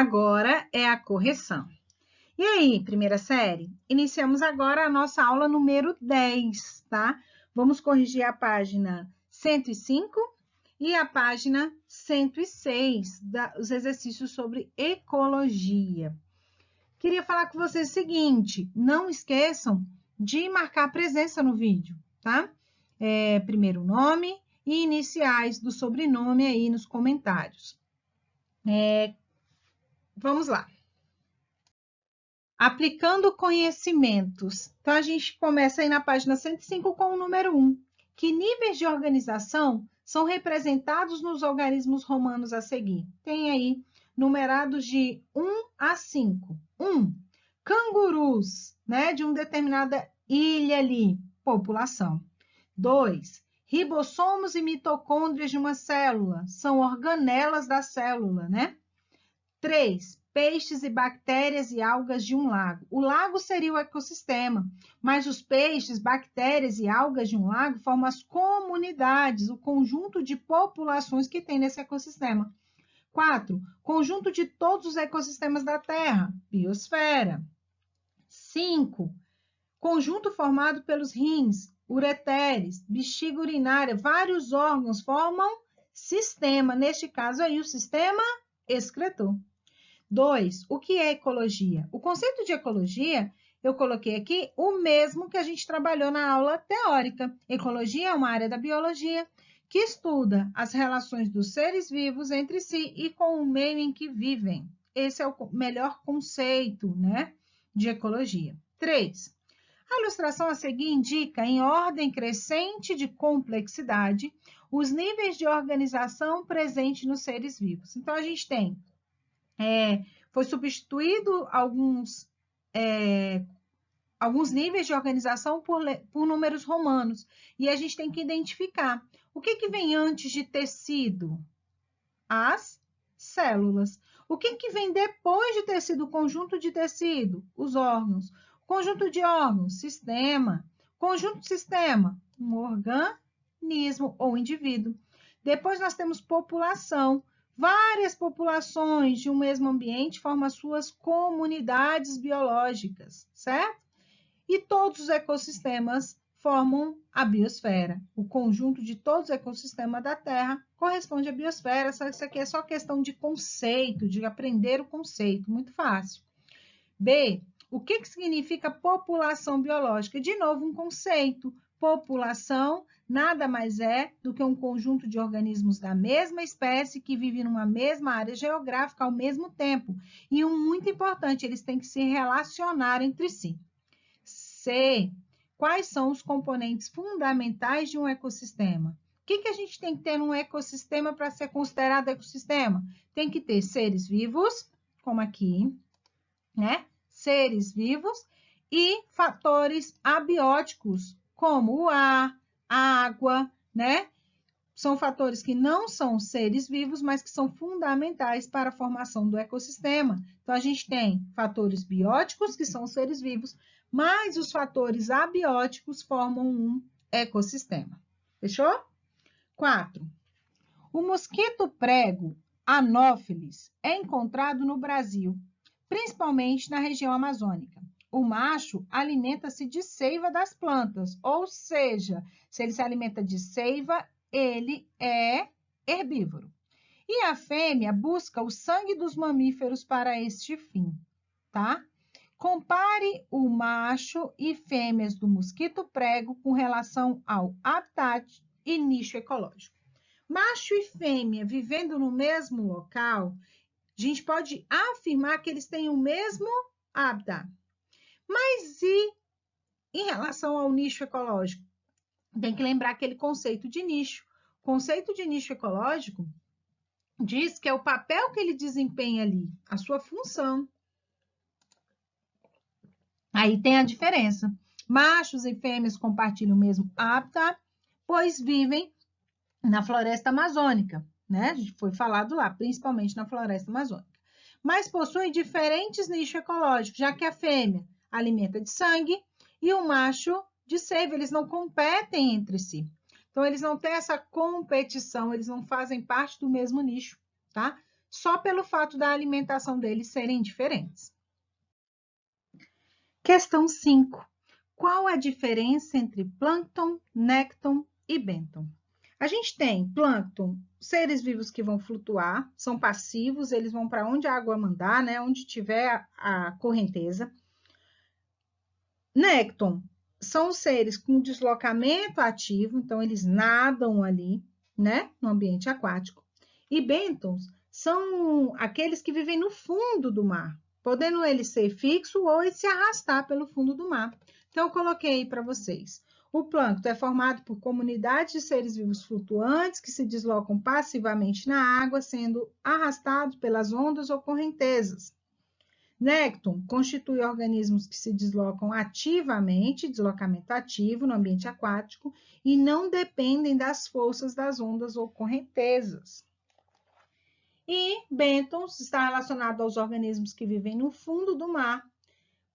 Agora é a correção. E aí, primeira série? Iniciamos agora a nossa aula número 10, tá? Vamos corrigir a página 105 e a página 106, os exercícios sobre ecologia. Queria falar com vocês o seguinte, não esqueçam de marcar presença no vídeo, tá? Primeiro nome e iniciais do sobrenome aí nos comentários. Vamos lá. Aplicando conhecimentos. Então, a gente começa aí na página 105 com o número 1. Que níveis de organização são representados nos organismos romanos a seguir? Tem aí numerados de 1 a 5. 1. Cangurus, né, de uma determinada ilha ali, população. 2. Ribossomos e mitocôndrias de uma célula, são organelas da célula, né? 3. Peixes e bactérias e algas de um lago. O lago seria o ecossistema, mas os peixes, bactérias e algas de um lago formam as comunidades, o conjunto de populações que tem nesse ecossistema. 4. Conjunto de todos os ecossistemas da Terra, biosfera. 5. Conjunto formado pelos rins, ureteres, bexiga urinária, vários órgãos formam sistema, neste caso aí o sistema excretor. 2. O que é ecologia? O conceito de ecologia, eu coloquei aqui o mesmo que a gente trabalhou na aula teórica. Ecologia é uma área da biologia que estuda as relações dos seres vivos entre si e com o meio em que vivem. Esse é o melhor conceito, né, de ecologia. 3. A ilustração a seguir indica, em ordem crescente de complexidade, os níveis de organização presentes nos seres vivos. Então, a gente tem foi substituído alguns níveis de organização por números romanos. E a gente tem que identificar o que vem antes de tecido? As células. O que vem depois de tecido? O conjunto de tecido? Os órgãos. Conjunto de órgãos? Sistema. Conjunto de sistema? Um organismo ou indivíduo. Depois nós temos população. Várias populações de um mesmo ambiente formam as suas comunidades biológicas, certo? E todos os ecossistemas formam a biosfera. O conjunto de todos os ecossistemas da Terra corresponde à biosfera. Isso aqui é só questão de conceito, de aprender o conceito, muito fácil. B. O que significa população biológica? De novo, um conceito. População nada mais é do que um conjunto de organismos da mesma espécie que vivem numa mesma área geográfica ao mesmo tempo. E muito importante, eles têm que se relacionar entre si. C. Quais são os componentes fundamentais de um ecossistema? O que a gente tem que ter num ecossistema para ser considerado ecossistema? Tem que ter seres vivos, como aqui, né? Seres vivos e fatores abióticos, como o ar, a água, né? São fatores que não são seres vivos, mas que são fundamentais para a formação do ecossistema. Então, a gente tem fatores bióticos, que são seres vivos, mas os fatores abióticos formam um ecossistema. Fechou? 4. O mosquito prego, Anopheles, é encontrado no Brasil, principalmente na região amazônica. O macho alimenta-se de seiva das plantas, ou seja, se ele se alimenta de seiva, ele é herbívoro. E a fêmea busca o sangue dos mamíferos para este fim, tá? Compare o macho e fêmeas do mosquito prego com relação ao habitat e nicho ecológico. Macho e fêmea vivendo no mesmo local, a gente pode afirmar que eles têm o mesmo habitat. Mas e em relação ao nicho ecológico? Tem que lembrar aquele conceito de nicho. O conceito de nicho ecológico diz que é o papel que ele desempenha ali, a sua função. Aí tem a diferença. Machos e fêmeas compartilham o mesmo habitat, pois vivem na floresta amazônica, né? Foi falado lá, principalmente na floresta amazônica. Mas possuem diferentes nichos ecológicos, já que a fêmea alimenta de sangue e o macho de seiva. Eles não competem entre si. Então, eles não têm essa competição, eles não fazem parte do mesmo nicho, tá? só pelo fato da alimentação deles serem diferentes. Questão 5. Qual a diferença entre plâncton, nécton e bênton? A gente tem plâncton, seres vivos que vão flutuar, são passivos, eles vão para onde a água mandar, né? Onde tiver a correnteza. Nécton são seres com deslocamento ativo, então eles nadam ali, né? No ambiente aquático. E bêntons são aqueles que vivem no fundo do mar, podendo ele ser fixo ou ele se arrastar pelo fundo do mar. Então, eu coloquei para vocês. O plâncton é formado por comunidades de seres vivos flutuantes que se deslocam passivamente na água, sendo arrastados pelas ondas ou correntezas. Nécton constitui organismos que se deslocam ativamente, deslocamento ativo no ambiente aquático, e não dependem das forças das ondas ou correntezas. E bêntons está relacionado aos organismos que vivem no fundo do mar.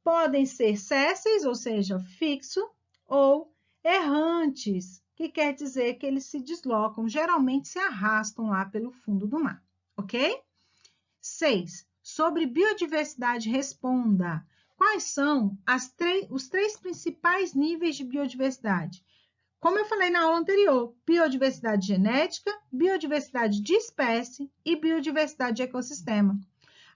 Podem ser sésseis, ou seja, fixo, ou errantes, que quer dizer que eles se deslocam, geralmente se arrastam lá pelo fundo do mar, ok? 6. Sobre biodiversidade, responda. Quais são os 3 principais níveis de biodiversidade? Como eu falei na aula anterior, biodiversidade genética, biodiversidade de espécie e biodiversidade de ecossistema.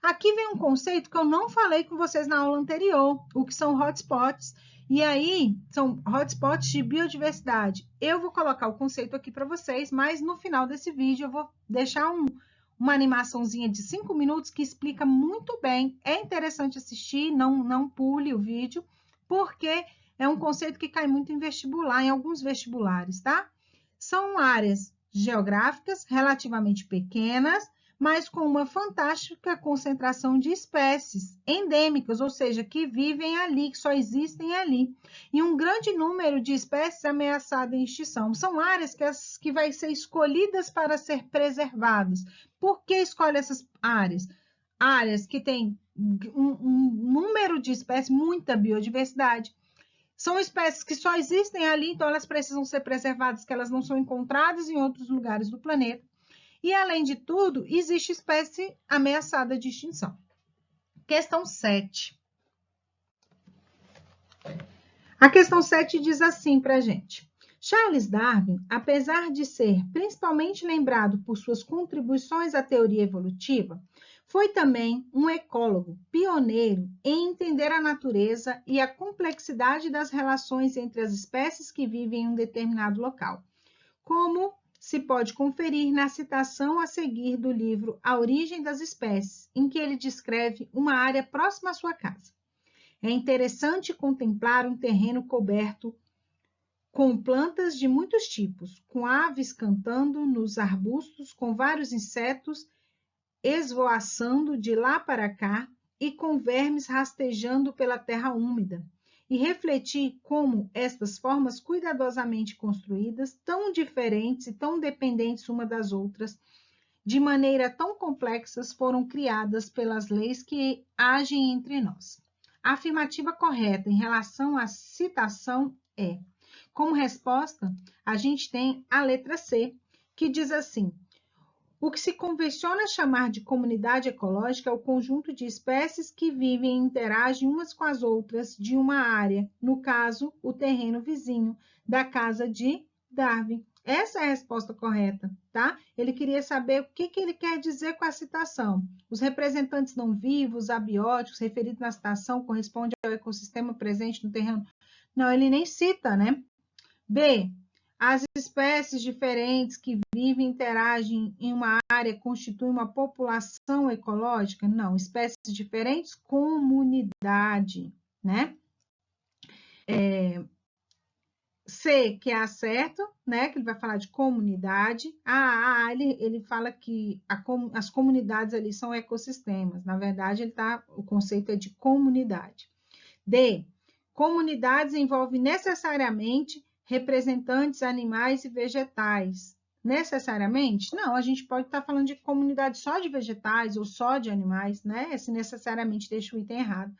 Aqui vem um conceito que eu não falei com vocês na aula anterior, o que são hotspots. E aí, são hotspots de biodiversidade. Eu vou colocar o conceito aqui para vocês, mas no final desse vídeo eu vou deixar uma animaçãozinha de 5 minutos que explica muito bem. É interessante assistir, não pule o vídeo, porque é um conceito que cai muito em vestibular, em alguns vestibulares, tá? São áreas geográficas relativamente pequenas, mas com uma fantástica concentração de espécies endêmicas, ou seja, que vivem ali, que só existem ali, e um grande número de espécies ameaçadas em extinção. São áreas que vai ser escolhidas para ser preservadas. Por que escolhe essas áreas? Áreas que têm um número de espécies, muita biodiversidade. São espécies que só existem ali, então elas precisam ser preservadas, que elas não são encontradas em outros lugares do planeta. E, além de tudo, existe espécie ameaçada de extinção. Questão 7. A questão 7 diz assim para a gente. Charles Darwin, apesar de ser principalmente lembrado por suas contribuições à teoria evolutiva, foi também um ecólogo pioneiro em entender a natureza e a complexidade das relações entre as espécies que vivem em um determinado local, como se pode conferir na citação a seguir do livro A Origem das Espécies, em que ele descreve uma área próxima à sua casa. É interessante contemplar um terreno coberto com plantas de muitos tipos, com aves cantando nos arbustos, com vários insetos esvoaçando de lá para cá e com vermes rastejando pela terra úmida, e refletir como estas formas cuidadosamente construídas, tão diferentes e tão dependentes uma das outras, de maneira tão complexas, foram criadas pelas leis que agem entre nós. A afirmativa correta em relação à citação é: como resposta, a gente tem a letra C, que diz assim: o que se convenciona chamar de comunidade ecológica é o conjunto de espécies que vivem e interagem umas com as outras de uma área, no caso, o terreno vizinho da casa de Darwin. Essa é a resposta correta, tá? Ele queria saber o que ele quer dizer com a citação. Os representantes não vivos, abióticos, referidos na citação, correspondem ao ecossistema presente no terreno. Não, ele nem cita, né? B. As espécies diferentes que vivem e interagem em uma área constituem uma população ecológica? Não, espécies diferentes, comunidade, né? C, que é a certo, né? Que ele vai falar de comunidade. Ele fala que as comunidades ali são ecossistemas. Na verdade, o conceito é de comunidade. D, comunidades envolve necessariamente representantes animais e vegetais. Necessariamente? Não, a gente pode estar falando de comunidade só de vegetais ou só de animais, né? Esse necessariamente deixa o item errado.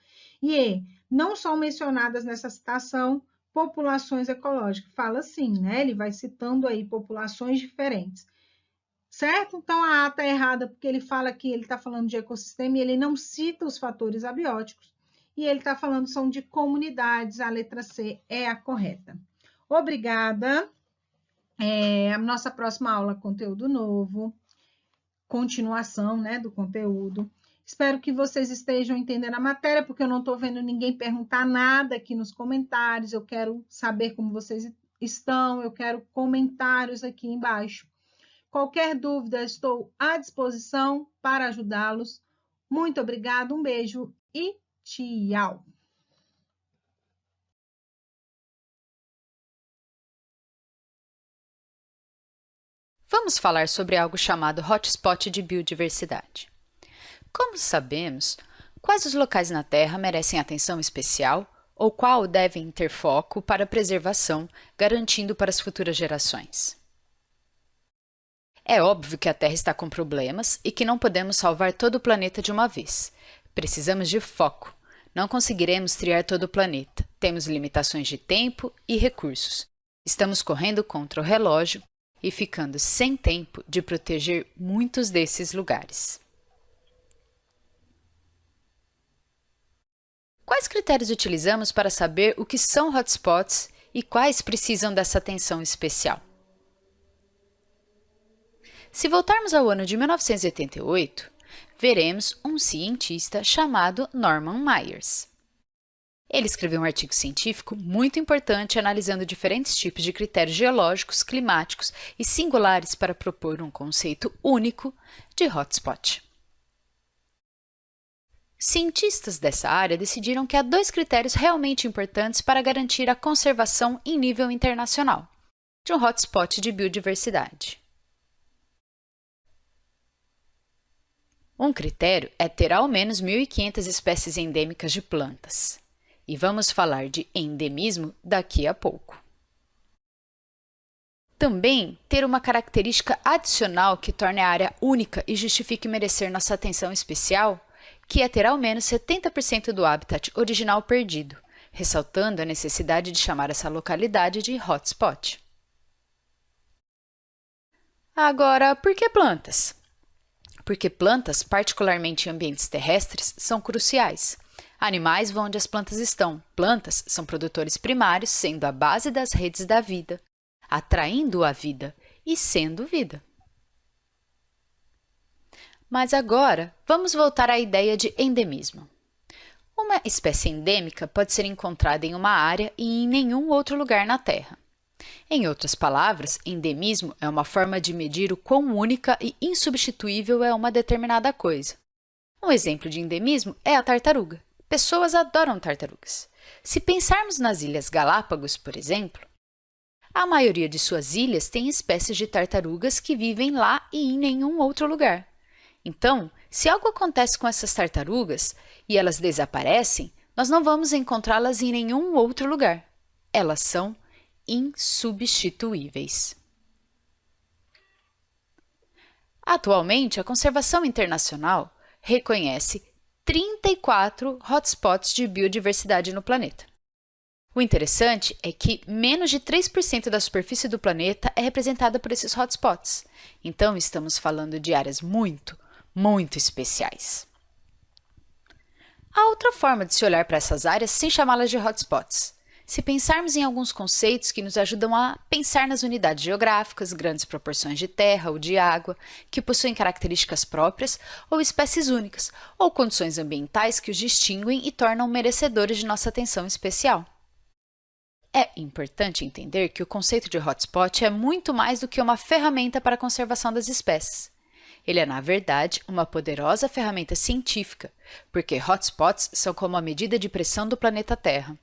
E não são mencionadas nessa citação populações ecológicas. Fala assim, né? Ele vai citando aí populações diferentes. certo? Então, a A está errada porque ele fala que ele está falando de ecossistema e ele não cita os fatores abióticos. E ele está falando são de comunidades, a letra C é a correta. Obrigada. A nossa próxima aula, conteúdo novo, continuação, né, do conteúdo. Espero que vocês estejam entendendo a matéria, porque eu não estou vendo ninguém perguntar nada aqui nos comentários. Eu quero saber como vocês estão, eu quero comentários aqui embaixo. Qualquer dúvida, estou à disposição para ajudá-los. Muito obrigada, um beijo e tchau! Vamos falar sobre algo chamado hotspot de biodiversidade. Como sabemos, quais os locais na Terra merecem atenção especial ou qual devem ter foco para a preservação, garantindo para as futuras gerações? É óbvio que a Terra está com problemas e que não podemos salvar todo o planeta de uma vez. Precisamos de foco. Não conseguiremos triar todo o planeta. Temos limitações de tempo e recursos. Estamos correndo contra o relógio e ficando sem tempo de proteger muitos desses lugares. Quais critérios utilizamos para saber o que são hotspots e quais precisam dessa atenção especial? Se voltarmos ao ano de 1988, veremos um cientista chamado Norman Myers. Ele escreveu um artigo científico muito importante analisando diferentes tipos de critérios geológicos, climáticos e singulares para propor um conceito único de hotspot. Cientistas dessa área decidiram que há dois critérios realmente importantes para garantir a conservação em nível internacional de um hotspot de biodiversidade. Um critério é ter ao menos 1.500 espécies endêmicas de plantas. E vamos falar de endemismo daqui a pouco. Também ter uma característica adicional que torne a área única e justifique merecer nossa atenção especial, que é ter ao menos 70% do habitat original perdido, ressaltando a necessidade de chamar essa localidade de hotspot. Agora, por que plantas? Porque plantas, particularmente em ambientes terrestres, são cruciais. Animais vão onde as plantas estão. Plantas são produtores primários, sendo a base das redes da vida, atraindo a vida e sendo vida. Mas agora, vamos voltar à ideia de endemismo. Uma espécie endêmica pode ser encontrada em uma área e em nenhum outro lugar na Terra. Em outras palavras, endemismo é uma forma de medir o quão única e insubstituível é uma determinada coisa. Um exemplo de endemismo é a tartaruga. Pessoas adoram tartarugas. Se pensarmos nas Ilhas Galápagos, por exemplo, a maioria de suas ilhas tem espécies de tartarugas que vivem lá e em nenhum outro lugar. Então, se algo acontece com essas tartarugas e elas desaparecem, nós não vamos encontrá-las em nenhum outro lugar. Elas são insubstituíveis. Atualmente, a Conservação Internacional reconhece 34 hotspots de biodiversidade no planeta. O interessante é que menos de 3% da superfície do planeta é representada por esses hotspots. Então, estamos falando de áreas muito especiais. Há outra forma de se olhar para essas áreas sem chamá-las de hotspots. Se pensarmos em alguns conceitos que nos ajudam a pensar nas unidades geográficas, grandes proporções de terra ou de água, que possuem características próprias ou espécies únicas, ou condições ambientais que os distinguem e tornam merecedores de nossa atenção especial. É importante entender que o conceito de hotspot é muito mais do que uma ferramenta para a conservação das espécies. Ele é, na verdade, uma poderosa ferramenta científica, porque hotspots são como a medida de pressão do planeta Terra.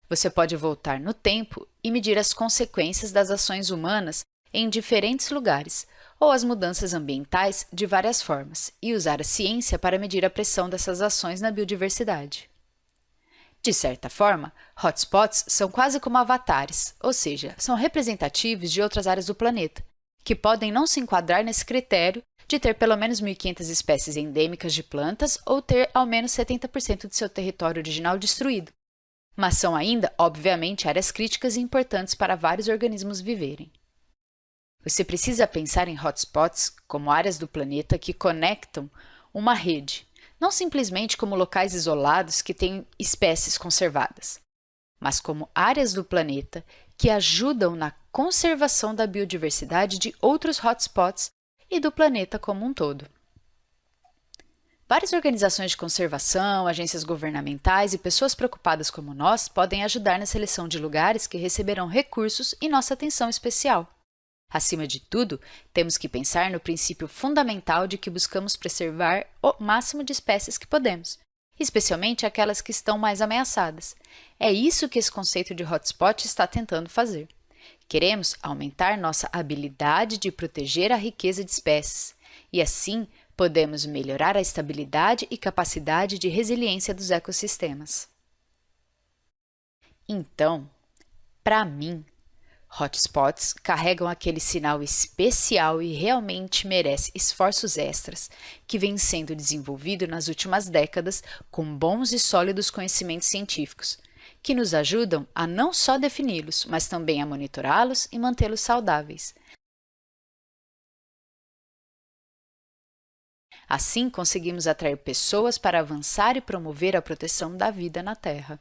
Você pode voltar no tempo e medir as consequências das ações humanas em diferentes lugares, ou as mudanças ambientais de várias formas, e usar a ciência para medir a pressão dessas ações na biodiversidade. De certa forma, hotspots são quase como avatares, ou seja, são representativos de outras áreas do planeta, que podem não se enquadrar nesse critério de ter pelo menos 1.500 espécies endêmicas de plantas ou ter ao menos 70% de seu território original destruído. Mas são ainda, obviamente, áreas críticas e importantes para vários organismos viverem. Você precisa pensar em hotspots como áreas do planeta que conectam uma rede, não simplesmente como locais isolados que têm espécies conservadas, mas como áreas do planeta que ajudam na conservação da biodiversidade de outros hotspots e do planeta como um todo. Várias organizações de conservação, agências governamentais e pessoas preocupadas como nós podem ajudar na seleção de lugares que receberão recursos e nossa atenção especial. Acima de tudo, temos que pensar no princípio fundamental de que buscamos preservar o máximo de espécies que podemos, especialmente aquelas que estão mais ameaçadas. É isso que esse conceito de hotspot está tentando fazer. Queremos aumentar nossa habilidade de proteger a riqueza de espécies e, assim, podemos melhorar a estabilidade e capacidade de resiliência dos ecossistemas. Então, para mim, hotspots carregam aquele sinal especial e realmente merece esforços extras que vem sendo desenvolvido nas últimas décadas com bons e sólidos conhecimentos científicos, que nos ajudam a não só defini-los, mas também a monitorá-los e mantê-los saudáveis. Assim, conseguimos atrair pessoas para avançar e promover a proteção da vida na Terra.